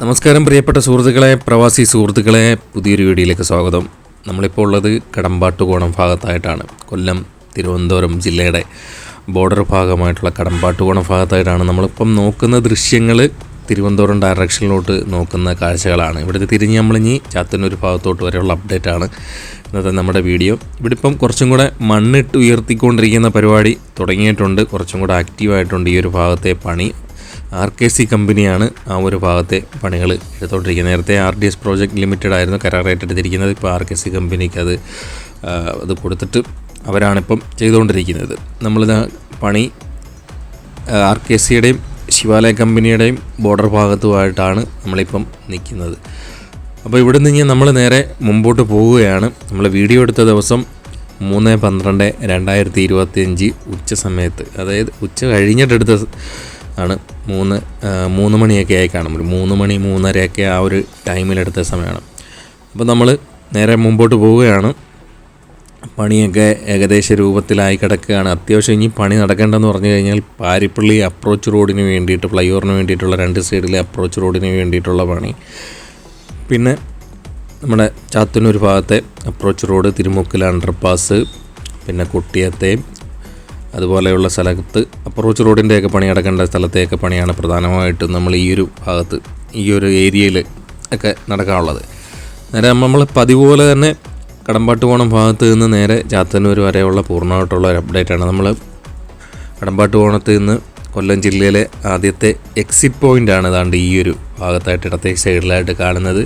നമസ്കാരം പ്രിയപ്പെട്ട സുഹൃത്തുക്കളെ, പ്രവാസി സുഹൃത്തുക്കളെ, പുതിയൊരു വീഡിയോയിലേക്ക് സ്വാഗതം. നമ്മളിപ്പോൾ ഉള്ളത് കടമ്പാട്ടുകോണം ഭാഗത്തായിട്ടാണ്. കൊല്ലം തിരുവനന്തപുരം ജില്ലയുടെ ബോർഡർ ഭാഗമായിട്ടുള്ള കടമ്പാട്ടുകോണം ഭാഗത്തായിട്ടാണ് നമ്മളിപ്പം നോക്കുന്ന ദൃശ്യങ്ങൾ. തിരുവനന്തപുരം ഡയറക്ഷനിലോട്ട് നോക്കുന്ന കാഴ്ചകളാണ്. ഇവിടുത്തെ തിരിഞ്ഞ് നമ്മളിനി ചാത്തന്നൂർ ഭാഗത്തോട്ട് വരെയുള്ള അപ്ഡേറ്റാണ് ഇന്നത്തെ നമ്മുടെ വീഡിയോ. ഇവിടെ ഇപ്പം കുറച്ചും കൂടെ മണ്ണിട്ട് ഉയർത്തിക്കൊണ്ടിരിക്കുന്ന പരിപാടി തുടങ്ങിയിട്ടുണ്ട്. കുറച്ചും കൂടെ ആക്റ്റീവായിട്ടുണ്ട് ഈ ഒരു ഭാഗത്തെ പണി. RKC കമ്പനിയാണ് ആ ഒരു ഭാഗത്തെ പണികൾ എടുത്തുകൊണ്ടിരിക്കുന്നത്. നേരത്തെ RDS പ്രോജക്റ്റ് ലിമിറ്റഡ് ആയിരുന്നു കരാർ ഏറ്റെടുത്തിരിക്കുന്നത്. ഇപ്പോൾ RKC കമ്പനിക്ക് അത് കൊടുത്തിട്ട് അവരാണിപ്പം ചെയ്തുകൊണ്ടിരിക്കുന്നത്. നമ്മളിത് പണി RKCയുടെയും ശിവാലയ കമ്പനിയുടെയും ബോർഡർ ഭാഗത്തുമായിട്ടാണ് നമ്മളിപ്പം നിൽക്കുന്നത്. അപ്പോൾ ഇവിടെ നിന്ന് നമ്മൾ നേരെ മുമ്പോട്ട് പോവുകയാണ്. നമ്മൾ വീഡിയോ എടുത്ത ദിവസം 3/12/2025 ഉച്ച സമയത്ത്, അതായത് ഉച്ച കഴിഞ്ഞിട്ടെടുത്ത ആണ്. 3 മണിയൊക്കെ ആയി കാണും. ഒരു 3 മണി 3:30 ആ ഒരു ടൈമിലെടുത്ത സമയമാണ്. അപ്പോൾ നമ്മൾ നേരെ മുമ്പോട്ട് പോവുകയാണ്. പണിയൊക്കെ ഏകദേശ രൂപത്തിലായി കിടക്കുകയാണ്. അത്യാവശ്യം ഇനി പണി നടക്കേണ്ടതെന്ന് പറഞ്ഞു കഴിഞ്ഞാൽ പാരിപ്പള്ളി അപ്രോച്ച് റോഡിന് വേണ്ടിയിട്ട്, ഫ്ലൈ ഓവറിന് വേണ്ടിയിട്ടുള്ള 2 സൈഡിലെ അപ്രോച്ച് റോഡിന് വേണ്ടിയിട്ടുള്ള പണി, പിന്നെ നമ്മുടെ ചാത്തന്നൂർ ഭാഗത്തെ അപ്രോച്ച് റോഡ്, തിരുമുക്കൽ അണ്ടർപാസ്, പിന്നെ കുട്ടിയത്തെ അതുപോലെയുള്ള സ്ഥലത്ത് അപ്രോച്ച് റോഡിൻ്റെയൊക്കെ പണി നടക്കേണ്ട സ്ഥലത്തെയൊക്കെ പണിയാണ് പ്രധാനമായിട്ടും നമ്മൾ ഈ ഒരു ഭാഗത്ത്, ഈ ഒരു ഏരിയയിൽ ഒക്കെ നടക്കാനുള്ളത്. നേരെ നമ്മൾ പതിപോലെ തന്നെ കടമ്പാട്ടുകോണം ഭാഗത്ത് നിന്ന് നേരെ ചാത്തന്നൂർ വരെയുള്ള പൂർണ്ണമായിട്ടുള്ള ഒരു അപ്ഡേറ്റാണ്. നമ്മൾ കടമ്പാട്ടുകോണത്ത് നിന്ന് കൊല്ലം ജില്ലയിലെ ആദ്യത്തെ എക്സിറ്റ് പോയിൻ്റാണ് ഏതാണ്ട് ഈ ഒരു ഭാഗത്തായിട്ട് ഇടത്തെ സൈഡിലായിട്ട് കാണുന്നത്.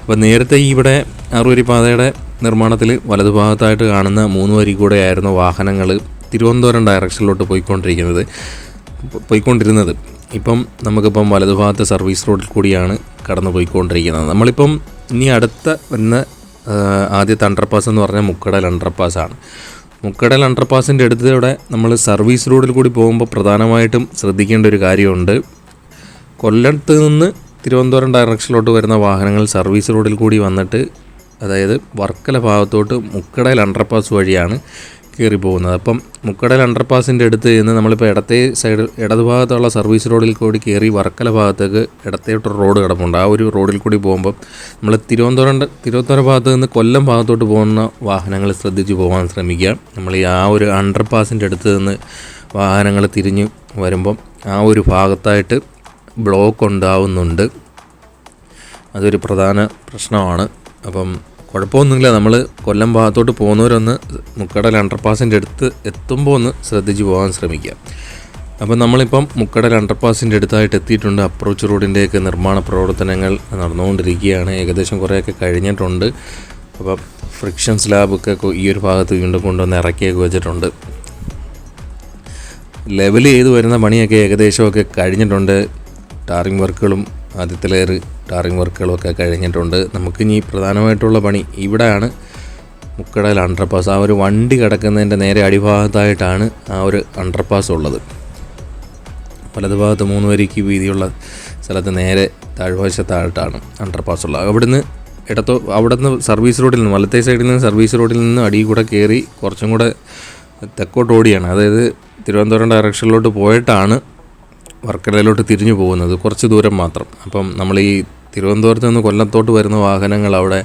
അപ്പോൾ നേരത്തെ ഇവിടെ 6 വരി പാതയുടെ നിർമ്മാണത്തിൽ വലതുഭാഗത്തായിട്ട് കാണുന്ന 3 വരി കൂടെ ആയിരുന്നു വാഹനങ്ങൾ തിരുവനന്തപുരം ഡയറക്ഷനിലോട്ട് പോയിക്കൊണ്ടിരുന്നത്. ഇപ്പം നമുക്കിപ്പം വലതുഭാഗത്ത് സർവീസ് റോഡിൽ കൂടിയാണ് കടന്നു പോയിക്കൊണ്ടിരിക്കുന്നത്. നമ്മളിപ്പം ഇനി അടുത്ത വരുന്ന ആദ്യത്തെ അണ്ടർപാസ് എന്ന് പറഞ്ഞാൽ മുക്കടൽ അണ്ടർപാസ്സാണ്. മുക്കടൽ അണ്ടർപാസിൻ്റെ അടുത്തൂടെ നമ്മൾ സർവീസ് റോഡിൽ കൂടി പോകുമ്പോൾ പ്രധാനമായിട്ടും ശ്രദ്ധിക്കേണ്ട ഒരു കാര്യമുണ്ട്. കൊല്ലത്ത് നിന്ന് തിരുവനന്തപുരം ഡയറക്ഷനിലോട്ട് വരുന്ന വാഹനങ്ങൾ സർവീസ് റോഡിൽ കൂടി വന്നിട്ട്, അതായത് വർക്കല ഭാഗത്തോട്ട് മുക്കടൽ അണ്ടർപാസ് വഴിയാണ് കയറി പോകുന്നത്. അപ്പം മുക്കടൽ അണ്ടർപാസിൻ്റെ അടുത്ത് നിന്ന് നമ്മളിപ്പോൾ ഇടത്തെ സൈഡ് ഇടതുഭാഗത്തുള്ള സർവീസ് റോഡിൽ കൂടി കയറി വർക്കല ഭാഗത്തേക്ക് ഇടത്തോട്ടൊരു റോഡ് കിടപ്പുണ്ട്. ആ ഒരു റോഡിൽ കൂടി പോകുമ്പോൾ നമ്മൾ തിരുവനന്തപുരം ഭാഗത്ത് നിന്ന് കൊല്ലം ഭാഗത്തോട്ട് പോകുന്ന വാഹനങ്ങൾ ശ്രദ്ധിച്ച് പോകാൻ ശ്രമിക്കുക. നമ്മൾ ആ ഒരു അണ്ടർപാസിൻ്റെ അടുത്ത് നിന്ന് വാഹനങ്ങൾ തിരിഞ്ഞ് വരുമ്പം ആ ഒരു ഭാഗത്തായിട്ട് ബ്ലോക്ക് ഉണ്ടാവുന്നുണ്ട്. അതൊരു പ്രധാന പ്രശ്നമാണ്. അപ്പം കുഴപ്പമൊന്നുമില്ല. നമ്മൾ കൊല്ലം ഭാഗത്തോട്ട് പോകുന്നവരൊന്ന് മുക്കടൽ അണ്ടർപാസിൻ്റെ അടുത്ത് എത്തുമ്പോൾ ഒന്ന് ശ്രദ്ധിച്ച് പോകാൻ ശ്രമിക്കുക. അപ്പം നമ്മളിപ്പം മുക്കടൽ അണ്ടർപാസിൻ്റെ അടുത്തായിട്ട് എത്തിയിട്ടുണ്ട്. അപ്രോച്ച് റോഡിൻ്റെയൊക്കെ നിർമ്മാണ പ്രവർത്തനങ്ങൾ നടന്നുകൊണ്ടിരിക്കുകയാണ്. ഏകദേശം കുറേയൊക്കെ കഴിഞ്ഞിട്ടുണ്ട്. അപ്പം ഫ്രിക്ഷൻ സ്ലാബൊക്കെ ഈ ഒരു ഭാഗത്ത് വീണ്ടും കൊണ്ടുവന്ന് ഇറക്കിയൊക്കെ വെച്ചിട്ടുണ്ട്. ലെവൽ ചെയ്ത് വരുന്ന പണിയൊക്കെ ഏകദേശമൊക്കെ കഴിഞ്ഞിട്ടുണ്ട്. ടാറിങ് വർക്കുകളും ആദ്യത്തെ ലെയർ ടാറിങ് വർക്കുകളൊക്കെ കഴിഞ്ഞിട്ടുണ്ട്. നമുക്കിനി പ്രധാനമായിട്ടുള്ള പണി ഇവിടെയാണ്. മുക്കടൽ അണ്ടർപാസ്, ആ ഒരു വണ്ടി കിടക്കുന്നതിൻ്റെ നേരെ അടിഭാഗത്തായിട്ടാണ് ആ ഒരു അണ്ടർപാസ് ഉള്ളത്. വലതുഭാഗത്ത് 3 വരിക്ക് വീതിയുള്ള സ്ഥലത്ത് നേരെ താഴ്വശത്തായിട്ടാണ് അണ്ടർപാസ് ഉള്ളത്. അവിടുന്ന് സർവീസ് റോഡിൽ നിന്ന്, വലത്തെ സൈഡിൽ നിന്ന് സർവീസ് റോഡിൽ നിന്ന് അടിയിൽ കൂടെ കയറി കുറച്ചും കൂടെ തെക്കോട്ട് ഓടിയാണ്, അതായത് തിരുവനന്തപുരം ഡയറക്ഷനിലോട്ട് പോയിട്ടാണ് വർക്കലയിലോട്ട് തിരിഞ്ഞു പോകുന്നത്. കുറച്ച് ദൂരം മാത്രം. അപ്പം നമ്മൾ ഈ തിരുവനന്തപുരത്ത് നിന്ന് കൊല്ലത്തോട്ട് വരുന്ന വാഹനങ്ങൾ അവിടെ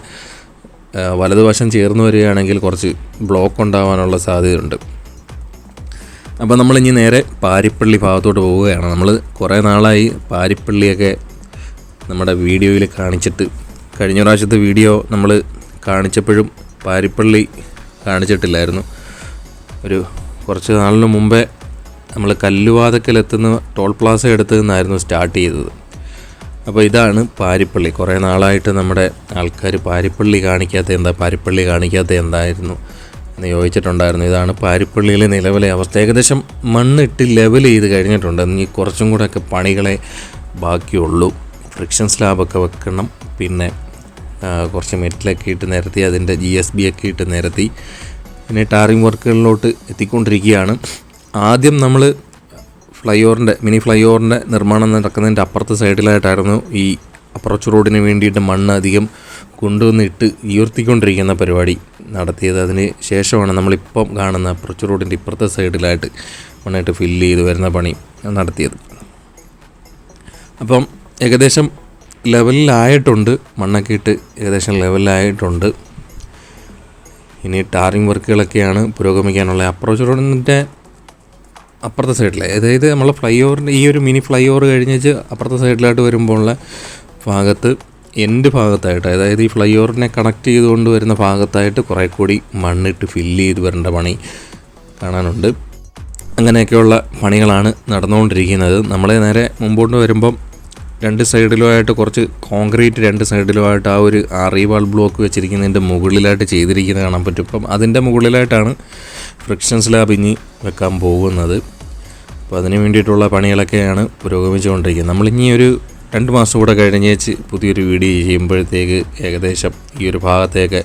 വലതുവശം ചേർന്ന് വരികയാണെങ്കിൽ കുറച്ച് ബ്ലോക്ക് ഉണ്ടാകാനുള്ള സാധ്യതയുണ്ട്. അപ്പം നമ്മളിനി നേരെ പാരിപ്പള്ളി ഭാഗത്തോട്ട് പോവുകയാണ്. നമ്മൾ കുറേ നാളായി പാരിപ്പള്ളിയൊക്കെ നമ്മുടെ വീഡിയോയിൽ കാണിച്ചിട്ട്, കഴിഞ്ഞ പ്രാവശ്യത്തെ വീഡിയോ നമ്മൾ കാണിച്ചപ്പോഴും പാരിപ്പള്ളി കാണിച്ചിട്ടില്ലായിരുന്നു. കുറച്ച് നാളിന് മുമ്പേ നമ്മൾ കല്ലുവാതക്കലെത്തുന്ന ടോൾ പ്ലാസ എടുത്തു നിന്നായിരുന്നു സ്റ്റാർട്ട് ചെയ്തത്. അപ്പോൾ ഇതാണ് പാരിപ്പള്ളി. കുറേ നാളായിട്ട് നമ്മുടെ ആൾക്കാർ പാരിപ്പള്ളി കാണിക്കാത്ത എന്തായിരുന്നു എന്ന് ചോദിച്ചിട്ടുണ്ടായിരുന്നു. ഇതാണ് പാരിപ്പള്ളിയിലെ നിലവിലെ അവസ്ഥ. ഏകദേശം മണ്ണിട്ട് ലെവൽ ചെയ്ത് കഴിഞ്ഞിട്ടുണ്ട്. ഇനി കുറച്ചും കൂടെയൊക്കെ പണികളെ ബാക്കിയുള്ളൂ. ഫ്രിക്ഷൻ സ്ലാബൊക്കെ വെക്കണം. പിന്നെ കുറച്ച് മെറ്റലൊക്കെ ഇട്ട് നിരത്തി, അതിൻ്റെ GSB ഒക്കെ ഇട്ട് നിരത്തി, പിന്നെ ടാറിങ് വർക്കുകളിലോട്ട് എത്തിക്കൊണ്ടിരിക്കുകയാണ്. ആദ്യം നമ്മൾ മിനി ഫ്ലൈ ഓവറിൻ്റെ നിർമ്മാണം നടക്കുന്നതിൻ്റെ അപ്പുറത്തെ സൈഡിലായിട്ടായിരുന്നു ഈ അപ്രോച്ച് റോഡിന് വേണ്ടിയിട്ട് മണ്ണ് അധികം കൊണ്ടുവന്നിട്ട് ഉയർത്തിക്കൊണ്ടിരിക്കുന്ന പരിപാടി നടത്തിയത്. അതിന് ശേഷമാണ് നമ്മളിപ്പം കാണുന്ന അപ്രോച്ച് റോഡിൻ്റെ ഇപ്പുറത്തെ സൈഡിലായിട്ട് മണ്ണായിട്ട് ഫില്ല് ചെയ്ത് വരുന്ന പണി നടത്തിയത്. അപ്പം ഏകദേശം ലെവലിലായിട്ടുണ്ട്, മണ്ണൊക്കെ ഇട്ട് ഏകദേശം ലെവലിലായിട്ടുണ്ട്. ഇനി ടാറിങ് വർക്കുകളൊക്കെയാണ് പുരോഗമിക്കാനുള്ളത്. അപ്രോച്ച് റോഡിൻ്റെ അപ്പുറത്തെ സൈഡിൽ, അതായത് നമ്മളെ ഫ്ലൈ ഓവറിൻ്റെ ഈ ഒരു മിനി ഫ്ലൈ ഓവർ കഴിഞ്ഞിട്ട് അപ്പുറത്തെ സൈഡിലായിട്ട് വരുമ്പോഴുള്ള ഭാഗത്ത് എൻഡ് ഭാഗത്തായിട്ട്, അതായത് ഈ ഫ്ലൈ ഓവറിനെ കണക്ട് ചെയ്തുകൊണ്ട് വരുന്ന ഭാഗത്തായിട്ട് കുറേ കൂടി മണ്ണിട്ട് ഫില്ല് ചെയ്ത് വരേണ്ട പണി കാണാനുണ്ട്. അങ്ങനെയൊക്കെയുള്ള പണികളാണ് നടന്നുകൊണ്ടിരിക്കുന്നത്. നമ്മൾ നേരെ മുമ്പോട്ട് വരുമ്പം രണ്ട് സൈഡിലുമായിട്ട് കുറച്ച് കോൺക്രീറ്റ്, രണ്ട് സൈഡിലുമായിട്ട് ആ ഒരു റീവാൾ ബ്ലോക്ക് വെച്ചിരിക്കുന്നതിൻ്റെ മുകളിലായിട്ട് ചെയ്തിരിക്കുന്നത് കാണാൻ പറ്റും. ഇപ്പം അതിൻ്റെ മുകളിലായിട്ടാണ് ഫ്രിക്ഷൻ സ്ലാബ് ഇനി വെക്കാൻ പോകുന്നത്. അപ്പോൾ അതിന് വേണ്ടിയിട്ടുള്ള പണികളൊക്കെയാണ് പുരോഗമിച്ചുകൊണ്ടിരിക്കുന്നത്. നമ്മളിനി ഒരു 2 മാസം കൂടെ കഴിഞ്ഞേച്ച് പുതിയൊരു വീഡിയോ ചെയ്യുമ്പോഴത്തേക്ക് ഏകദേശം ഈ ഒരു ഭാഗത്തേക്ക്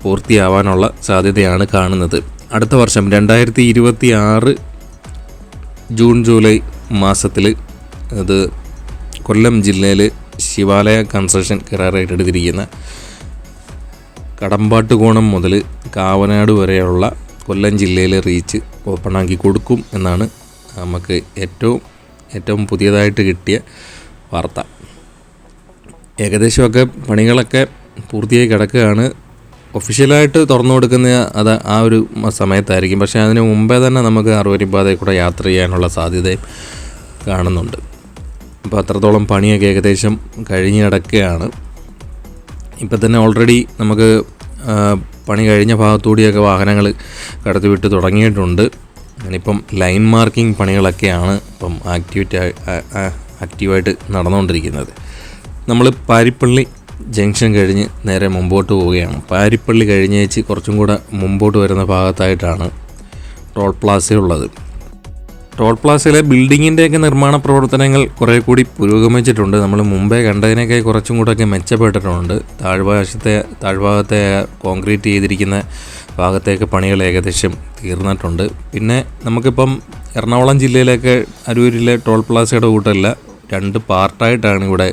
പൂർത്തിയാവാനുള്ള സാധ്യതയാണ് കാണുന്നത്. അടുത്ത വർഷം 2026 ജൂൺ ജൂലൈ മാസത്തിൽ ഇത് കൊല്ലം ജില്ലയിൽ ശിവാലയ കൺസ്ട്രക്ഷൻ കരാറായിട്ട് എടുത്തിരിക്കുന്ന കടമ്പാട്ടുകോണം മുതൽ കാവനാട് വരെയുള്ള കൊല്ലം ജില്ലയിലെ റീച്ച് ഓപ്പണാക്കി കൊടുക്കും എന്നാണ് നമുക്ക് ഏറ്റവും പുതിയതായിട്ട് കിട്ടിയ വാർത്ത. ഏകദേശമൊക്കെ പണികളൊക്കെ പൂർത്തിയായി കിടക്കുകയാണ്. ഒഫീഷ്യലായിട്ട് തുറന്നു കൊടുക്കുന്ന അത് ആ ഒരു സമയത്തായിരിക്കും. പക്ഷേ അതിന് മുമ്പേ തന്നെ നമുക്ക് അറുവരിപ്പാതയിൽ കൂടെ യാത്ര ചെയ്യാനുള്ള സാധ്യതയും കാണുന്നുണ്ട്. അപ്പോൾ അത്രത്തോളം പണിയൊക്കെ ഏകദേശം കഴിഞ്ഞ് കിടക്കുകയാണ്. ഇപ്പം തന്നെ ഓൾറെഡി നമുക്ക് പണി കഴിഞ്ഞ ഭാഗത്തുകൂടിയൊക്കെ വാഹനങ്ങൾ കടത്തി വിട്ട് തുടങ്ങിയിട്ടുണ്ട്. ഞാനിപ്പം ലൈൻ മാർക്കിംഗ് പണികളൊക്കെയാണ് ഇപ്പം ആക്റ്റീവായിട്ട് നടന്നുകൊണ്ടിരിക്കുന്നത്. നമ്മൾ പാരിപ്പള്ളി ജംഗ്ഷൻ കഴിഞ്ഞ് നേരെ മുമ്പോട്ട് പോവുകയാണ്. പാരിപ്പള്ളി കഴിഞ്ഞേച്ച് കുറച്ചും കൂടെ മുമ്പോട്ട് വരുന്ന ഭാഗത്തായിട്ടാണ് ടോൾ പ്ലാസ ഉള്ളത്. ടോൾ പ്ലാസയിലെ ബിൽഡിങ്ങിൻ്റെയൊക്കെ നിർമ്മാണ പ്രവർത്തനങ്ങൾ കുറേ കൂടി പുരോഗമിച്ചിട്ടുണ്ട്. നമ്മൾ മുമ്പേ കണ്ടതിനേക്കാൾ കുറച്ചും കൂടെയൊക്കെ മെച്ചപ്പെട്ടിട്ടുണ്ട്. താഴ്ഭാഗത്തെ കോൺക്രീറ്റ് ചെയ്തിരിക്കുന്ന ഭാഗത്തേക്ക് പണികൾ ഏകദേശം തീർന്നിട്ടുണ്ട്. പിന്നെ നമുക്കിപ്പം എറണാകുളം ജില്ലയിലൊക്കെ അരൂരിലെ ടോൾ പ്ലാസയുടെ കൂട്ടല്ല, 2 പാർട്ടായിട്ടാണ് ഇവിടെ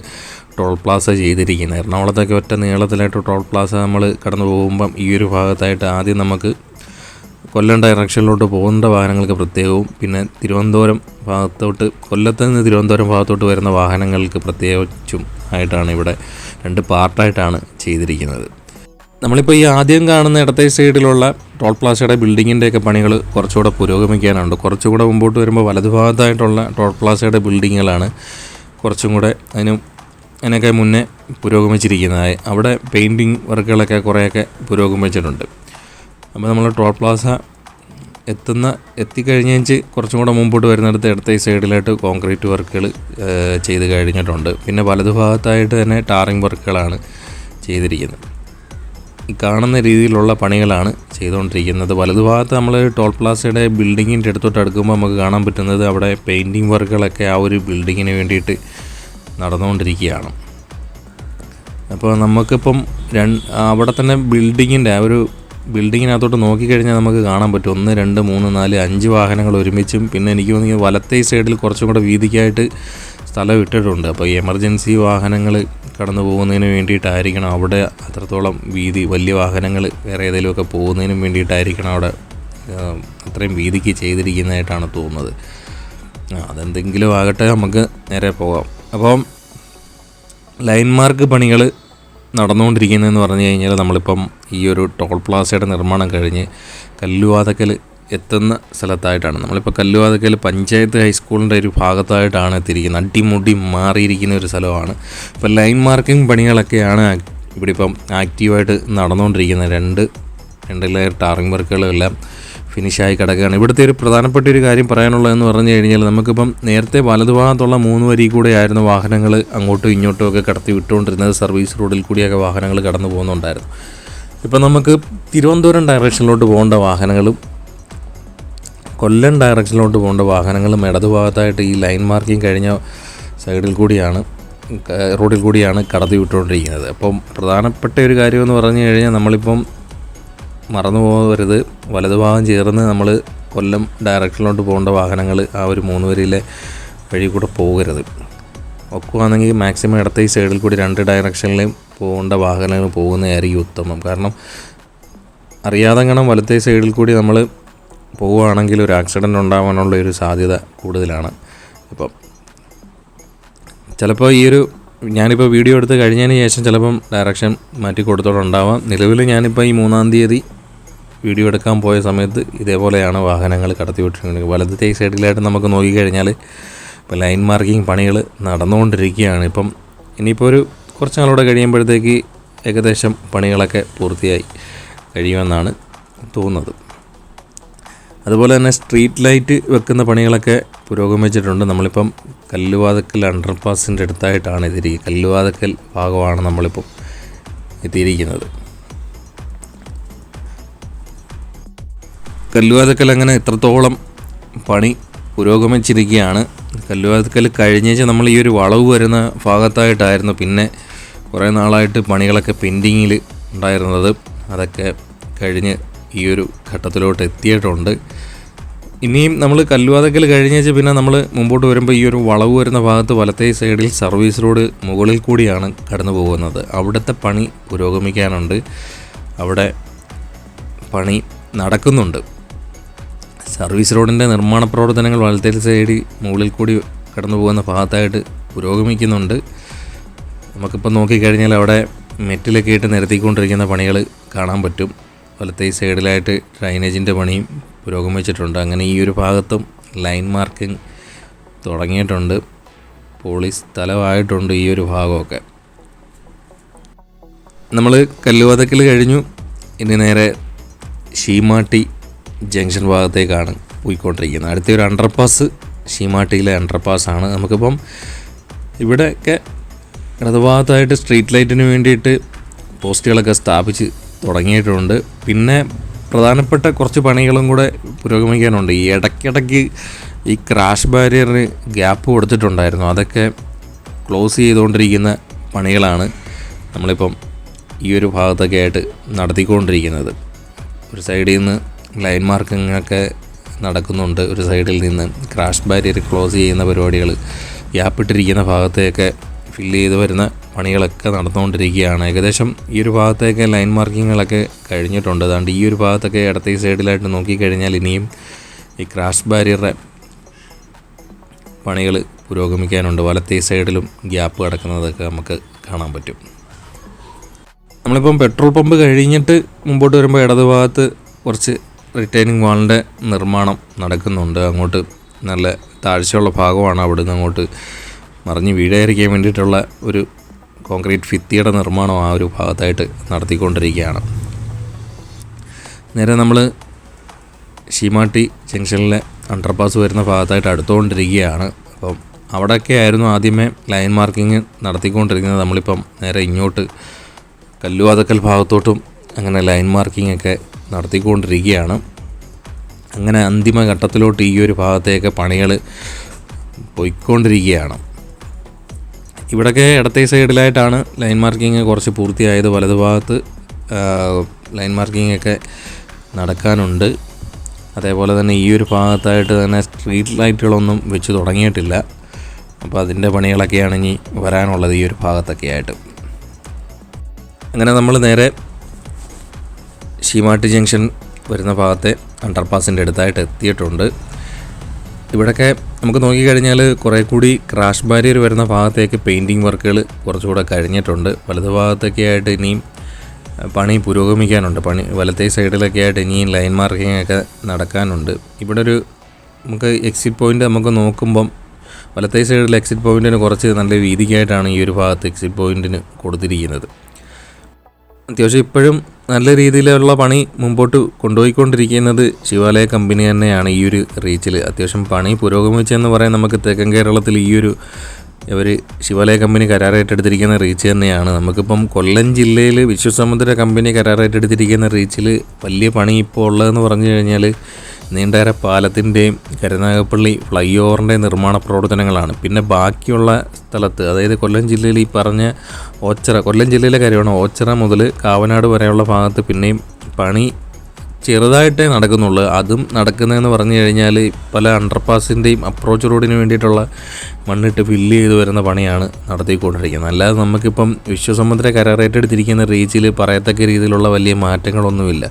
ടോൾ പ്ലാസ ചെയ്തിരിക്കുന്നത്. എറണാകുളത്തൊക്കെ ഒറ്റ നീളത്തിലായിട്ട് ടോൾ പ്ലാസ നമ്മൾ കടന്നു പോകുമ്പം ഈ ഒരു ഭാഗത്തായിട്ട് ആദ്യം നമുക്ക് കൊല്ലം ഡയറക്ഷനിലോട്ട് പോകുന്ന വാഹനങ്ങൾക്ക് പ്രത്യേകവും, പിന്നെ തിരുവനന്തപുരം ഭാഗത്തോട്ട്, കൊല്ലത്ത് നിന്ന് തിരുവനന്തപുരം ഭാഗത്തോട്ട് വരുന്ന വാഹനങ്ങൾക്ക് പ്രത്യേകിച്ചും ആയിട്ടാണ് ഇവിടെ 2 പാർട്ടായിട്ടാണ് ചെയ്തിരിക്കുന്നത്. നമ്മളിപ്പോൾ ഈ ആദ്യം കാണുന്ന ഇടത്തെ സൈഡിലുള്ള ടോൾ പ്ലാസയുടെ ബിൽഡിങ്ങിൻ്റെയൊക്കെ പണികൾ കുറച്ചുകൂടെ പുരോഗമിക്കാനുണ്ട്. കുറച്ചുകൂടെ മുമ്പോട്ട് വരുമ്പോൾ വലതുഭാഗത്തായിട്ടുള്ള ടോൾ പ്ലാസയുടെ ബിൽഡിങ്ങുകളാണ് കുറച്ചും കൂടെ അതിനൊക്കെ മുന്നേ പുരോഗമിച്ചിരിക്കുന്നതായി. അവിടെ പെയിൻറ്റിങ് വർക്കുകളൊക്കെ കുറേയൊക്കെ പുരോഗമിച്ചിട്ടുണ്ട്. അപ്പോൾ നമ്മൾ ടോൾ പ്ലാസ എത്തിക്കഴിഞ്ഞേച്ച് കുറച്ചും കൂടെ മുമ്പോട്ട് വരുന്നിടത്ത് ഇടത്തെ സൈഡിലായിട്ട് കോൺക്രീറ്റ് വർക്കുകൾ ചെയ്ത് കഴിഞ്ഞിട്ടുണ്ട്. പിന്നെ വലതുഭാഗത്തായിട്ട് തന്നെ ടാറിങ് വർക്കുകളാണ് ചെയ്തിരിക്കുന്നത്. ഈ കാണുന്ന രീതിയിലുള്ള പണികളാണ് ചെയ്തുകൊണ്ടിരിക്കുന്നത്. വലതുഭാഗത്ത് നമ്മൾ ടോൾ പ്ലാസയുടെ ബിൽഡിങ്ങിൻ്റെ അടുത്തോട്ട് അടുക്കുമ്പോൾ നമുക്ക് കാണാൻ പറ്റുന്നത് അവിടെ പെയിൻറ്റിങ് വർക്കുകളൊക്കെ ആ ഒരു ബിൽഡിങ്ങിന് വേണ്ടിയിട്ട് നടന്നുകൊണ്ടിരിക്കുകയാണ്. അപ്പോൾ നമുക്കിപ്പം അവിടെ തന്നെ ബിൽഡിങ്ങിൻ്റെ ആ ഒരു ബിൽഡിങ്ങിനകത്തോട്ട് നോക്കിക്കഴിഞ്ഞാൽ നമുക്ക് കാണാൻ പറ്റും 1, 2, 3, 4, 5 വാഹനങ്ങൾ ഒരുമിച്ചും, പിന്നെ എനിക്ക് തോന്നി വലത്തെ സൈഡിൽ കുറച്ചും കൂടെ വീതിക്കായിട്ട് സ്ഥലം ഇട്ടിട്ടുണ്ട്. അപ്പോൾ ഈ എമർജൻസി വാഹനങ്ങൾ കടന്നു പോകുന്നതിന് വേണ്ടിയിട്ടായിരിക്കണം അവിടെ അത്രത്തോളം വീതി, വലിയ വാഹനങ്ങൾ വേറെ ഏതെങ്കിലുമൊക്കെ പോകുന്നതിനും വേണ്ടിയിട്ടായിരിക്കണം അവിടെ അത്രയും വീതിക്ക് ചെയ്തിരിക്കുന്നതായിട്ടാണ് തോന്നുന്നത്. അതെന്തെങ്കിലും ആകട്ടെ, നമുക്ക് നേരെ പോകാം. അപ്പം ലൈൻ മാർക്ക് പണികൾ നടന്നുകൊണ്ടിരിക്കുന്നതെന്ന് പറഞ്ഞു കഴിഞ്ഞാൽ നമ്മളിപ്പം ഈ ഒരു ടോൾ പ്ലാസയുടെ നിർമ്മാണം കഴിഞ്ഞ് കല്ലുവാതക്കൽ എത്തുന്ന സ്ഥലത്തായിട്ടാണ്. നമ്മളിപ്പോൾ കല്ലുവാതക്കൽ പഞ്ചായത്ത് ഹൈസ്കൂളിൻ്റെ ഒരു ഭാഗത്തായിട്ടാണ് എത്തിയിരിക്കുന്നത്. അടിമുടി മാറിയിരിക്കുന്ന ഒരു സ്ഥലമാണ്. ഇപ്പോൾ ലൈൻ മാർക്കിംഗ് പണികളൊക്കെയാണ് ഇവിടെ ഇപ്പം ആക്റ്റീവായിട്ട് നടന്നുകൊണ്ടിരിക്കുന്നത്. 2 ലെയർ ടാറിങ് വർക്കുകളെല്ലാം ഫിനിഷായി കിടക്കുകയാണ്. ഇവിടുത്തെ ഒരു പ്രധാനപ്പെട്ട ഒരു കാര്യം പറയാനുള്ളതെന്ന് പറഞ്ഞു കഴിഞ്ഞാൽ നമുക്കിപ്പം നേരത്തെ വലതുഭാഗത്തുള്ള 3 വരി കൂടെ ആയിരുന്നു വാഹനങ്ങൾ അങ്ങോട്ടും ഇങ്ങോട്ടും ഒക്കെ കടത്തി വിട്ടുകൊണ്ടിരുന്നത്. സർവീസ് റോഡിൽ കൂടിയൊക്കെ വാഹനങ്ങൾ കടന്നു പോകുന്നുണ്ടായിരുന്നു. ഇപ്പം നമുക്ക് തിരുവനന്തപുരം ഡയറക്ഷനിലോട്ട് പോകേണ്ട വാഹനങ്ങളും കൊല്ലം ഡയറക്ഷനിലോട്ട് പോകേണ്ട വാഹനങ്ങളും ഇടതുഭാഗത്തായിട്ട് ഈ ലൈൻ മാർക്കിംഗ് കഴിഞ്ഞ റോഡിൽ കൂടിയാണ് കടത്തി വിട്ടുകൊണ്ടിരിക്കുന്നത്. അപ്പം പ്രധാനപ്പെട്ട ഒരു കാര്യമെന്ന് പറഞ്ഞു കഴിഞ്ഞാൽ നമ്മളിപ്പം മറന്നു പോകരുത്, വലതുഭാഗം ചേർന്ന് നമ്മൾ കൊല്ലം ഡയറക്ഷനിലോട്ട് പോകേണ്ട വാഹനങ്ങൾ ആ ഒരു 3 വരിയിലെ വഴി കൂടെ പോകരുത്. ഒക്കുവാണെങ്കിൽ മാക്സിമം ഇടത്തെ ഈ സൈഡിൽ കൂടി 2 ഡയറക്ഷനിലും പോകേണ്ട വാഹനങ്ങൾ പോകുന്നതായിരിക്കും ഉത്തമം. കാരണം അറിയാതെ വലത്തെ സൈഡിൽ കൂടി നമ്മൾ പോവുകയാണെങ്കിൽ ഒരു ആക്സിഡൻ്റ് ഉണ്ടാകാനുള്ള ഒരു സാധ്യത കൂടുതലാണ്. ഇപ്പം ചിലപ്പോൾ ഈ ഒരു ഞാനിപ്പോൾ വീഡിയോ എടുത്ത് കഴിഞ്ഞതിന് ശേഷം ചിലപ്പം ഡയറക്ഷൻ മാറ്റി കൊടുത്തോണ്ടുണ്ടാവാം. നിലവിൽ ഞാനിപ്പോൾ ഈ 3-ാം തീയതി വീഡിയോ എടുക്കാൻ പോയ സമയത്ത് ഇതേപോലെയാണ് വാഹനങ്ങൾ കടത്തിവിട്ടിരിക്കുന്നത്. വലത്തെ സൈഡിലായിട്ട് നമുക്ക് നോക്കിക്കഴിഞ്ഞാൽ ഇപ്പോൾ ലൈൻ മാർക്കിംഗ് പണികൾ നടന്നുകൊണ്ടിരിക്കുകയാണ്. ഇനിയിപ്പോൾ ഒരു കുറച്ച് നാളൂടെ കഴിയുമ്പോഴത്തേക്ക് ഏകദേശം പണികളൊക്കെ പൂർത്തിയായി കഴിയുമെന്നാണ് തോന്നുന്നത്. അതുപോലെ തന്നെ സ്ട്രീറ്റ് ലൈറ്റ് വെക്കുന്ന പണികളൊക്കെ പുരോഗമിച്ചിട്ടുണ്ട്. നമ്മളിപ്പം കല്ലുവാതക്കൽ അണ്ടർപാസിൻ്റെ അടുത്തായിട്ടാണ് എത്തിയിരിക്കുന്നത്. കല്ലുവാതക്കൽ ഭാഗമാണ് നമ്മളിപ്പം എത്തിയിരിക്കുന്നത്. കല്ലുവാതക്കൽ അങ്ങനെ എത്രത്തോളം പണി പുരോഗമിച്ചിരിക്കുകയാണ്. കല്ലുവാതക്കൽ കഴിഞ്ഞേച്ച് നമ്മൾ ഈ ഒരു വളവ് വരുന്ന ഭാഗത്തായിട്ടായിരുന്നു പിന്നെ കുറേ നാളായിട്ട് പണികളൊക്കെ പെൻഡിങ്ങിൽ ഉണ്ടായിരുന്നത്. അതൊക്കെ കഴിഞ്ഞ് ഈ ഒരു ഘട്ടത്തിലോട്ട് എത്തിയിട്ടുണ്ട്. ഇനിയും നമ്മൾ കല്ലുവാതക്കൽ കഴിഞ്ഞേച്ച് പിന്നെ നമ്മൾ മുമ്പോട്ട് വരുമ്പോൾ ഈ ഒരു വളവ് വരുന്ന ഭാഗത്ത് വലത്തേ സൈഡിൽ സർവീസ് റോഡ് മുകളിൽ കൂടിയാണ് കടന്നു പോകുന്നത്. അവിടുത്തെ പണി പുരോഗമിക്കാനുണ്ട്. അവിടെ പണി നടക്കുന്നുണ്ട്. സർവീസ് റോഡിൻ്റെ നിർമ്മാണ പ്രവർത്തനങ്ങൾ വലത്തേ സൈഡിൽ മുകളിൽ കൂടി കടന്നു പോകുന്ന ഭാഗത്തായിട്ട് പുരോഗമിക്കുന്നുണ്ട്. നമുക്കിപ്പോൾ നോക്കിക്കഴിഞ്ഞാൽ അവിടെ മെറ്റിലൊക്കെ ഇട്ട് നിരത്തിക്കൊണ്ടിരിക്കുന്ന പണികൾ കാണാൻ പറ്റും. വലത്തേ സൈഡിലായിട്ട് ഡ്രൈനേജിൻ്റെ പണിയും പുരോഗമിച്ചിട്ടുണ്ട്. അങ്ങനെ ഈ ഒരു ഭാഗത്തും ലൈൻ മാർക്കിംഗ് തുടങ്ങിയിട്ടുണ്ട്. പോളീസ് സ്ഥലമായിട്ടുണ്ട് ഈ ഒരു ഭാഗമൊക്കെ. നമ്മൾ കല്ലുവാതക്കൽ കഴിഞ്ഞു. ഇനി നേരെ ശീമാട്ടി ജംഗ്ഷൻ ഭാഗത്തേക്കാണ് പോയിക്കൊണ്ടിരിക്കുന്നത്. അടുത്തൊരു അണ്ടർപാസ് ശീമാട്ടിയിലെ അണ്ടർപാസ്സാണ്. നമുക്കിപ്പം ഇവിടെയൊക്കെ ഇടതുഭാഗത്തായിട്ട് സ്ട്രീറ്റ് ലൈറ്റിന് വേണ്ടിയിട്ട് പോസ്റ്റുകളൊക്കെ സ്ഥാപിച്ച് തുടങ്ങിയിട്ടുണ്ട്. പിന്നെ പ്രധാനപ്പെട്ട കുറച്ച് പണികളും കൂടെ പുരോഗമിക്കാനുണ്ട്. ഈ ഇടയ്ക്കിടയ്ക്ക് ഈ ക്രാഷ് ബാരിയറിന് ഗ്യാപ്പ് കൊടുത്തിട്ടുണ്ടായിരുന്നു. അതൊക്കെ ക്ലോസ് ചെയ്തുകൊണ്ടിരിക്കുന്ന പണികളാണ് നമ്മളിപ്പം ഈ ഒരു ഭാഗത്തൊക്കെ ആയിട്ട് നടത്തിക്കൊണ്ടിരിക്കുന്നത്. ഒരു സൈഡിൽ നിന്ന് ലൈൻ മാർക്കിംഗ് ഒക്കെ നടക്കുന്നുണ്ട്. ഒരു സൈഡിൽ നിന്ന് ക്രാഷ് ബാരിയർ ക്ലോസ് ചെയ്യുന്ന പരിപാടികൾ, ഗ്യാപ്പിട്ടിരിക്കുന്ന ഭാഗത്തേക്ക് ഫില്ല് ചെയ്ത് വരുന്ന പണികളൊക്കെ നടന്നുകൊണ്ടിരിക്കുകയാണ്. ഏകദേശം ഈ ഒരു ഭാഗത്തേക്ക് ലൈൻ മാർക്കിങ്ങുകളൊക്കെ കഴിഞ്ഞിട്ടുണ്ട്. അതുകൊണ്ട് ഈ ഒരു ഭാഗത്തൊക്കെ ഇടത്തെ സൈഡിലായിട്ട് നോക്കിക്കഴിഞ്ഞാൽ ഇനിയും ഈ ക്രാഷ് ബാരിയറുടെ പണികൾ പുരോഗമിക്കാനുണ്ട്. വലത്തെ സൈഡിലും ഗ്യാപ്പ് കിടക്കുന്നതൊക്കെ നമുക്ക് കാണാൻ പറ്റും. നമ്മളിപ്പം പെട്രോൾ പമ്പ് കഴിഞ്ഞിട്ട് മുമ്പോട്ട് വരുമ്പോൾ ഇടതുഭാഗത്ത് കുറച്ച് റിട്ടേണിംഗ് വാളിൻ്റെ നിർമ്മാണം നടക്കുന്നുണ്ട്. അങ്ങോട്ട് നല്ല താഴ്ചയുള്ള ഭാഗമാണ്. അവിടുന്ന് അങ്ങോട്ട് മറിഞ്ഞ് വീഴാതിരിക്കാൻ വേണ്ടിയിട്ടുള്ള ഒരു കോൺക്രീറ്റ് ഭിത്തിയുടെ നിർമ്മാണം ആ ഒരു ഭാഗത്തായിട്ട് നടത്തിക്കൊണ്ടിരിക്കുകയാണ്. നേരെ നമ്മൾ ശീമാട്ടി ജംഗ്ഷനിലെ അണ്ടർപാസ് വരുന്ന ഭാഗത്തായിട്ട് അടുത്തുകൊണ്ടിരിക്കുകയാണ്. അപ്പം അവിടെയൊക്കെ ആയിരുന്നു ആദ്യമേ ലൈൻ മാർക്കിങ് നടത്തിക്കൊണ്ടിരിക്കുന്നത്. നമ്മളിപ്പം നേരെ ഇങ്ങോട്ട് കല്ലുവാതക്കൽ ഭാഗത്തോട്ടും അങ്ങനെ ലൈൻ മാർക്കിംഗ് ഒക്കെ നടത്തിക്കൊണ്ടിരിക്കുകയാണ്. അങ്ങനെ അന്തിമ ഘട്ടത്തിലോട്ട് ഈ ഒരു ഭാഗത്തേക്ക് പണികൾ പോയിക്കൊണ്ടിരിക്കുകയാണ്. ഇവിടെയൊക്കെ ഇടത്തെ സൈഡിലായിട്ടാണ് ലൈൻ മാർക്കിംഗ് കുറച്ച് പൂർത്തിയായത്. വലതുഭാഗത്ത് ലൈൻ മാർക്കിംഗ് ഒക്കെ നടക്കാനുണ്ട്. അതേപോലെ തന്നെ ഈ ഒരു ഭാഗത്തായിട്ട് തന്നെ സ്ട്രീറ്റ് ലൈറ്റുകളൊന്നും വെച്ച് തുടങ്ങിയിട്ടില്ല. അപ്പോൾ അതിൻ്റെ പണികളൊക്കെയാണ് ഇനി വരാനുള്ളത് ഈ ഒരു ഭാഗത്തൊക്കെ ആയിട്ട്. അങ്ങനെ നമ്മൾ നേരെ ശീമാട്ടി ജംഗ്ഷൻ വരുന്ന ഭാഗത്തെ അണ്ടർപാസിൻ്റെ അടുത്തായിട്ട് എത്തിയിട്ടുണ്ട്. ഇവിടെയൊക്കെ നമുക്ക് നോക്കിക്കഴിഞ്ഞാൽ കുറേ കൂടി ക്രാഷ് ബാരിയർ വരുന്ന ഭാഗത്തേക്ക് പെയിൻറ്റിങ് വർക്കുകൾ കുറച്ചുകൂടെ കഴിഞ്ഞിട്ടുണ്ട്. വലതുഭാഗത്തൊക്കെ ആയിട്ട് ഇനിയും പണി പുരോഗമിക്കാനുണ്ട്. വലത്തെ സൈഡിലൊക്കെ ആയിട്ട് ഇനിയും ലൈൻ മാർക്കിംഗ് ഒക്കെ നടക്കാനുണ്ട്. ഇവിടെ ഒരു നമുക്ക് എക്സിറ്റ് പോയിൻ്റ് നമുക്ക് നോക്കുമ്പം വലത്തെ സൈഡിൽ എക്സിറ്റ് പോയിൻറ്റിന് കുറച്ച് നല്ല വീതിക്കായിട്ടാണ് ഈ ഒരു ഭാഗത്ത് എക്സിറ്റ് പോയിൻറ്റിന് കൊടുത്തിരിക്കുന്നത്. അത്യാവശ്യം ഇപ്പോഴും നല്ല രീതിയിലുള്ള പണി മുമ്പോട്ട് കൊണ്ടുപോയിക്കൊണ്ടിരിക്കുന്നത് ശിവാലയ കമ്പനി തന്നെയാണ്. ഈ ഒരു റീച്ചിൽ അത്യാവശ്യം പണി പുരോഗമിച്ചെന്ന് പറയാൻ നമുക്ക് തെക്കൻ കേരളത്തിൽ ഈ ഒരു ഇവർ ശിവാലയ കമ്പനി കരാറേറ്റെടുത്തിരിക്കുന്ന റീച്ച് തന്നെയാണ്. നമുക്കിപ്പം കൊല്ലം ജില്ലയിൽ വിശ്വസമുദ്ര കമ്പനി കരാറേറ്റെടുത്തിരിക്കുന്ന റീച്ചിൽ വലിയ പണി ഇപ്പോൾ ഉള്ളതെന്ന് പറഞ്ഞു കഴിഞ്ഞാൽ നീണ്ടകര പാലത്തിൻ്റെയും കരുനാഗപ്പള്ളി ഫ്ലൈ ഓവറിൻ്റെയും നിർമ്മാണ പ്രവർത്തനങ്ങളാണ്. പിന്നെ ബാക്കിയുള്ള സ്ഥലത്ത്, അതായത് കൊല്ലം ജില്ലയിൽ ഈ പറഞ്ഞ ഓച്ചിറ, കൊല്ലം ജില്ലയിലെ കാര്യമാണ്, ഓച്ചിറ മുതൽ കാവനാട് വരെയുള്ള ഭാഗത്ത് പിന്നെയും പണി ചെറുതായിട്ടേ നടക്കുന്നുള്ളൂ. അതും നടക്കുന്നതെന്ന് പറഞ്ഞു കഴിഞ്ഞാൽ പല അണ്ടർപാസിൻ്റെയും അപ്രോച്ച് റോഡിന് വേണ്ടിയിട്ടുള്ള മണ്ണിട്ട് ഫില്ല് ചെയ്ത് വരുന്ന പണിയാണ് നടത്തിക്കൊണ്ടിരിക്കുന്നത്. അല്ലാതെ നമുക്കിപ്പം വിശ്വസമുദ്ര കരാറേറ്റെടുത്തിരിക്കുന്ന റീച്ചിൽ പറയത്തക്ക രീതിയിലുള്ള വലിയ മാറ്റങ്ങളൊന്നുമില്ല.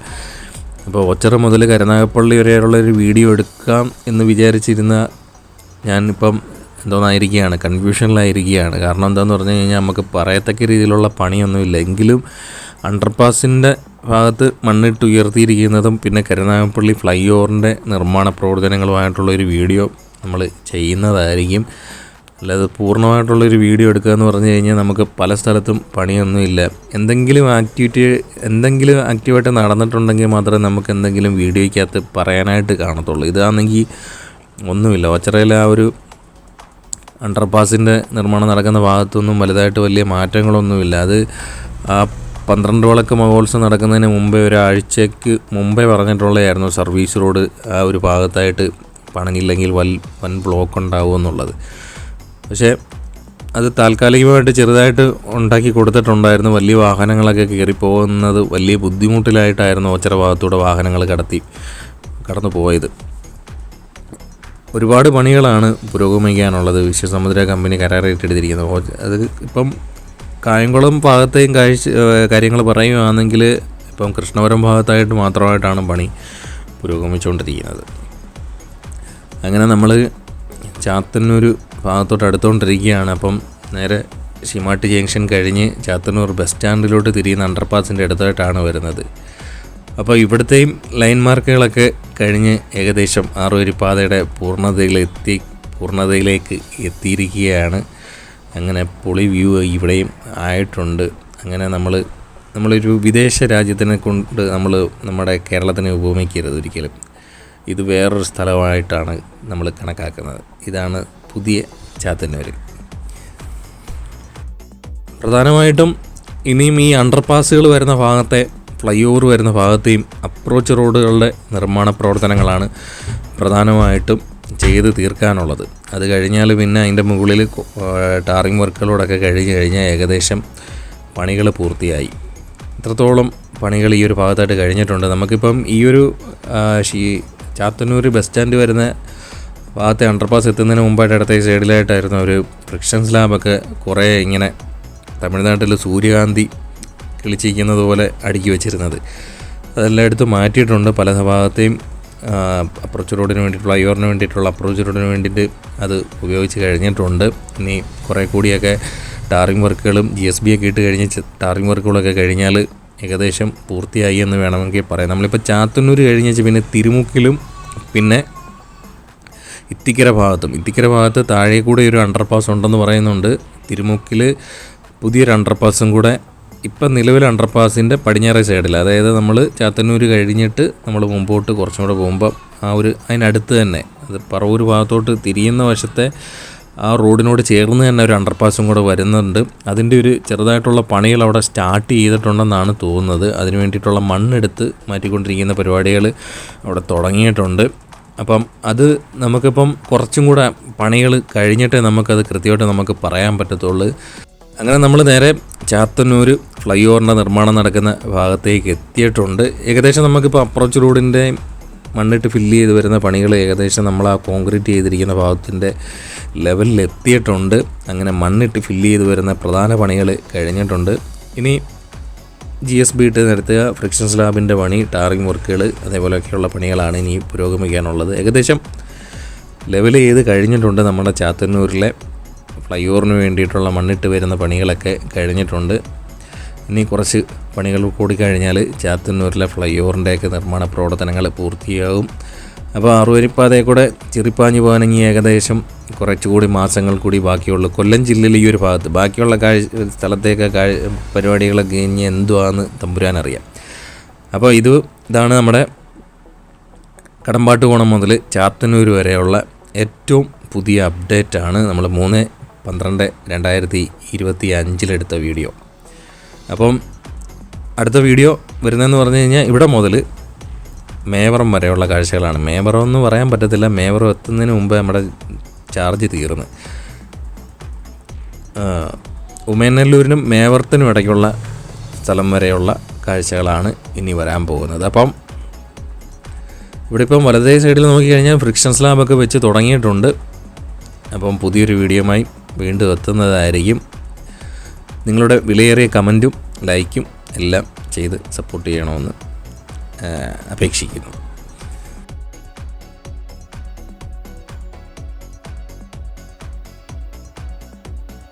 അപ്പോൾ ഓച്ചിറ മുതൽ കരുനാഗപ്പള്ളി വരെയുള്ളൊരു വീഡിയോ എടുക്കാം എന്ന് വിചാരിച്ചിരുന്ന ഞാനിപ്പം എന്തോന്നായിരിക്കുകയാണ്, കൺഫ്യൂഷനിലായിരിക്കുകയാണ്. കാരണം എന്താണെന്ന് പറഞ്ഞു കഴിഞ്ഞാൽ നമുക്ക് പറയത്തക്ക രീതിയിലുള്ള പണിയൊന്നുമില്ല. എങ്കിലും അണ്ടർപാസിൻ്റെ ഭാഗത്ത് മണ്ണിട്ട് ഉയർത്തിയിരിക്കുന്നതും പിന്നെ കരുനാഗപ്പള്ളി ഫ്ലൈ ഓവറിൻ്റെ നിർമ്മാണ പ്രവർത്തനങ്ങളുമായിട്ടുള്ളൊരു വീഡിയോ നമ്മൾ ചെയ്യുന്നതായിരിക്കും. അല്ലാതെ പൂർണ്ണമായിട്ടുള്ളൊരു വീഡിയോ എടുക്കുക എന്ന് പറഞ്ഞു കഴിഞ്ഞാൽ നമുക്ക് പല സ്ഥലത്തും പണിയൊന്നുമില്ല. എന്തെങ്കിലും ആക്റ്റീവായിട്ട് നടന്നിട്ടുണ്ടെങ്കിൽ മാത്രമേ നമുക്ക് എന്തെങ്കിലും വീഡിയോയ്ക്കകത്ത് പറയാനായിട്ട് കാണത്തുള്ളൂ. ഇതാണെങ്കിൽ ഒന്നുമില്ല. ഓച്ചിറയിലെ ആ ഒരു അണ്ടർപാസിൻ്റെ നിർമ്മാണം നടക്കുന്ന ഭാഗത്തൊന്നും വലുതായിട്ട് വലിയ മാറ്റങ്ങളൊന്നുമില്ല. അത് ആ 12 വിളക്ക് മഹോത്സവം നടക്കുന്നതിന് മുമ്പേ ഒരാഴ്ചയ്ക്ക് മുമ്പേ പറഞ്ഞിട്ടുള്ളതായിരുന്നു സർവീസ് റോഡ് ആ ഒരു ഭാഗത്തായിട്ട് പണിഞ്ഞില്ലെങ്കിൽ വൻ ബ്ലോക്ക് ഉണ്ടാവും എന്നുള്ളത്. പക്ഷേ അത് താൽക്കാലികമായിട്ട് ചെറുതായിട്ട് ഉണ്ടാക്കി കൊടുത്തിട്ടുണ്ടായിരുന്നു. വലിയ വാഹനങ്ങളൊക്കെ കയറിപ്പോകുന്നത് വലിയ ബുദ്ധിമുട്ടിലായിട്ടായിരുന്നു ഓച്ചിറ ഭാഗത്തൂടെ വാഹനങ്ങൾ കടന്നു പോയത്. ഒരുപാട് പണികളാണ് പുരോഗമിക്കാനുള്ളത്. വിശ്വസമുദ്ര കമ്പനി കരാറേറ്റെടുത്തിരിക്കുന്നത്. അത് ഇപ്പം കായംകുളം ഭാഗത്തെയും കാര്യങ്ങൾ പറയുകയാണെങ്കിൽ ഇപ്പം കൃഷ്ണപുരം ഭാഗത്തായിട്ട് മാത്രമായിട്ടാണ് പണി പുരോഗമിച്ചുകൊണ്ടിരിക്കുന്നത്. അങ്ങനെ നമ്മൾ ചാത്തന്നൂർ ഭാഗത്തോട്ട് അടുത്തുകൊണ്ടിരിക്കുകയാണ്. അപ്പം നേരെ ശിമാട്ടി ജംഗ്ഷൻ കഴിഞ്ഞ് ചാത്തന്നൂർ ബസ് സ്റ്റാൻഡിലോട്ട് തിരിയുന്ന അണ്ടർപാസിൻ്റെ അടുത്തായിട്ടാണ് വരുന്നത്. അപ്പോൾ ഇവിടുത്തെയും ലൈൻ മാർക്കുകളൊക്കെ കഴിഞ്ഞ് ഏകദേശം 6 വരിപ്പാതയുടെ പൂർണ്ണതയിലേക്ക് എത്തിയിരിക്കുകയാണ്. അങ്ങനെ പൊളി വ്യൂ ഇവിടെയും ആയിട്ടുണ്ട്. അങ്ങനെ നമ്മളൊരു വിദേശ രാജ്യത്തിനെ കൊണ്ട് നമ്മുടെ കേരളത്തിനെ ഉപമിക്കരുത് ഒരിക്കലും. ഇത് വേറൊരു സ്ഥലമായിട്ടാണ് നമ്മൾ കണക്കാക്കുന്നത്. ഇതാണ് പുതിയ ചാത്തന്നൂർ. പ്രധാനമായിട്ടും ഇനിയും ഈ അണ്ടർപാസുകൾ വരുന്ന ഭാഗത്തെ ഫ്ലൈ ഓവർ വരുന്ന ഭാഗത്തെയും അപ്രോച്ച് റോഡുകളുടെ നിർമ്മാണ പ്രവർത്തനങ്ങളാണ് പ്രധാനമായിട്ടും ചെയ്ത് തീർക്കാനുള്ളത്. അത് കഴിഞ്ഞാൽ പിന്നെ അതിൻ്റെ മുകളിൽ ടാറിങ് വർക്കുകളോടൊക്കെ കഴിഞ്ഞാൽ ഏകദേശം പണികൾ പൂർത്തിയായി. ഇത്രത്തോളം പണികൾ ഈ ഒരു ഭാഗത്തായിട്ട് കഴിഞ്ഞിട്ടുണ്ട്. നമുക്കിപ്പം ഈ ഒരു ചാത്തന്നൂർ ബസ് സ്റ്റാൻഡ് വരുന്ന ഭാഗത്തെ അണ്ടർപാസ് എത്തുന്നതിന് മുമ്പായിട്ട് അടുത്ത സൈഡിലായിട്ടായിരുന്നു ഒരു ഫ്രിക്ഷൻ സ്ലാബൊക്കെ കുറേ ഇങ്ങനെ തമിഴ്നാട്ടിൽ സൂര്യകാന്തി കിളിച്ചിരിക്കുന്നത് പോലെ അടുക്കി വെച്ചിരുന്നത്. അതെല്ലാം എടുത്ത് മാറ്റിയിട്ടുണ്ട്. പല ഭാഗത്തെയും അപ്രോച്ച് റോഡിന് വേണ്ടി ഫ്ലൈ ഓവറിന് വേണ്ടിയിട്ടുള്ള അപ്രോച്ച് റോഡിന് വേണ്ടിയിട്ട് അത് ഉപയോഗിച്ച് കഴിഞ്ഞിട്ടുണ്ട്. ഇനി കുറേ കൂടിയൊക്കെ ടാറിങ് വർക്കുകളും GSB ഒക്കെ ഇട്ട് കഴിഞ്ഞ് ടാറിങ് വർക്കുകളൊക്കെ കഴിഞ്ഞാൽ ഏകദേശം പൂർത്തിയായി എന്ന് വേണമെങ്കിൽ പറയാം. നമ്മളിപ്പോൾ ചാത്തന്നൂർ കഴിഞ്ഞ് പിന്നെ തിരുമുക്കിലും പിന്നെ ഇത്തിക്കര ഭാഗത്ത് താഴെ കൂടെ ഒരു അണ്ടർപാസ് ഉണ്ടെന്ന് പറയുന്നുണ്ട്. തിരുമുക്കിൽ പുതിയൊരു അണ്ടർപാസും കൂടെ ഇപ്പം നിലവിൽ അണ്ടർപാസിൻ്റെ പടിഞ്ഞാറേ സൈഡിൽ, അതായത് നമ്മൾ ചാത്തന്നൂർ കഴിഞ്ഞിട്ട് നമ്മൾ മുമ്പോട്ട് കുറച്ചും കൂടെ പോകുമ്പോൾ അതിനടുത്ത് തന്നെ അത് പറവൂർ ഭാഗത്തോട്ട് തിരിയുന്ന വശത്തെ ആ റോഡിനോട് ചേർന്ന് തന്നെ ഒരു അണ്ടർപാസും കൂടെ വരുന്നുണ്ട്. അതിൻ്റെ ഒരു ചെറുതായിട്ടുള്ള പണികൾ അവിടെ സ്റ്റാർട്ട് ചെയ്തിട്ടുണ്ടെന്നാണ് തോന്നുന്നത്. അതിന് വേണ്ടിയിട്ടുള്ള മണ്ണെടുത്ത് മാറ്റിക്കൊണ്ടിരിക്കുന്ന പരിപാടികൾ അവിടെ തുടങ്ങിയിട്ടുണ്ട്. അപ്പം അത് നമുക്കിപ്പം കുറച്ചും കൂടെ പണികൾ കഴിഞ്ഞിട്ടേ നമുക്കത് കൃത്യമായിട്ട് നമുക്ക് പറയാൻ പറ്റത്തുള്ളൂ. അങ്ങനെ നമ്മൾ നേരെ ചാത്തന്നൂർ ഫ്ലൈ ഓവറിൻ്റെ നിർമ്മാണം നടക്കുന്ന ഭാഗത്തേക്ക് എത്തിയിട്ടുണ്ട്. ഏകദേശം നമുക്കിപ്പോൾ അപ്രോച്ച് റോഡിൻ്റെ മണ്ണിട്ട് ഫില്ല് ചെയ്ത് വരുന്ന പണികൾ ഏകദേശം നമ്മൾ ആ കോൺക്രീറ്റ് ചെയ്തിരിക്കുന്ന ഭാഗത്തിൻ്റെ ലെവലിൽ എത്തിയിട്ടുണ്ട്. അങ്ങനെ മണ്ണിട്ട് ഫില്ല് ചെയ്ത് വരുന്ന പ്രധാന പണികൾ കഴിഞ്ഞിട്ടുണ്ട്. ഇനി GSB ഇട്ട് നിരത്തുക, ഫ്രിക്ഷൻ സ്ലാബിൻ്റെ പണി, ടാറിങ് വർക്കുകൾ, അതേപോലെയൊക്കെയുള്ള പണികളാണ് ഇനി പുരോഗമിക്കാനുള്ളത്. ഏകദേശം ലെവൽ ചെയ്ത് കഴിഞ്ഞിട്ടുണ്ട്. നമ്മുടെ ചാത്തന്നൂരിലെ ഫ്ലൈ ഓവറിന് വേണ്ടിയിട്ടുള്ള മണ്ണിട്ട് വരുന്ന പണികളൊക്കെ കഴിഞ്ഞിട്ടുണ്ട്. ഇനി കുറച്ച് പണികൾ കൂടി കഴിഞ്ഞാൽ ചാത്തന്നൂരിലെ ഫ്ലൈ ഓവറിൻ്റെയൊക്കെ നിർമ്മാണ പ്രവർത്തനങ്ങൾ പൂർത്തിയാകും. അപ്പോൾ 6 വരിപ്പാതയിൽ കൂടെ ചെറിപ്പാഞ്ഞ് പോകാനെങ്കിൽ ഏകദേശം കുറച്ചുകൂടി മാസങ്ങൾ കൂടി ബാക്കിയുള്ളൂ. കൊല്ലം ജില്ലയിൽ ഈ ഒരു ഭാഗത്ത് ബാക്കിയുള്ള സ്ഥലത്തേക്ക് പരിപാടികളൊക്കെ ഇനി എന്തുവാന്ന് തമ്പുരാനറിയാം. അപ്പോൾ ഇതാണ് നമ്മുടെ കടമ്പാട്ടുകോണം മുതൽ ചാത്തന്നൂർ വരെയുള്ള ഏറ്റവും പുതിയ അപ്ഡേറ്റാണ്. നമ്മൾ 3/12/2025 വീഡിയോ. അപ്പം അടുത്ത വീഡിയോ വരുന്നതെന്ന് പറഞ്ഞു കഴിഞ്ഞാൽ ഇവിടെ മുതൽ മേവറം വരെയുള്ള കാഴ്ചകളാണ്. മേവറം എന്ന് പറയാൻ പറ്റത്തില്ല, മേവറം എത്തുന്നതിന് മുമ്പ് നമ്മുടെ ചാർജ് തീർന്ന്. ഉമയനല്ലൂരിനും മേവറത്തിനും ഇടയ്ക്കുള്ള സ്ഥലം വരെയുള്ള കാഴ്ചകളാണ് ഇനി വരാൻ പോകുന്നത്. അപ്പം ഇവിടെ ഇപ്പം വലതേ സൈഡിൽ നോക്കിക്കഴിഞ്ഞാൽ ഫ്രിക്ഷൻ സ്ലാബൊക്കെ വെച്ച് തുടങ്ങിയിട്ടുണ്ട്. അപ്പം പുതിയൊരു വീഡിയോയുമായി വീണ്ടും എത്തുന്നതായിരിക്കും. നിങ്ങളുടെ വിലയേറിയ കമൻറ്റും ലൈക്കും എല്ലാം ചെയ്ത് സപ്പോർട്ട് ചെയ്യണമെന്ന് അപേക്ഷിക്കുന്നു.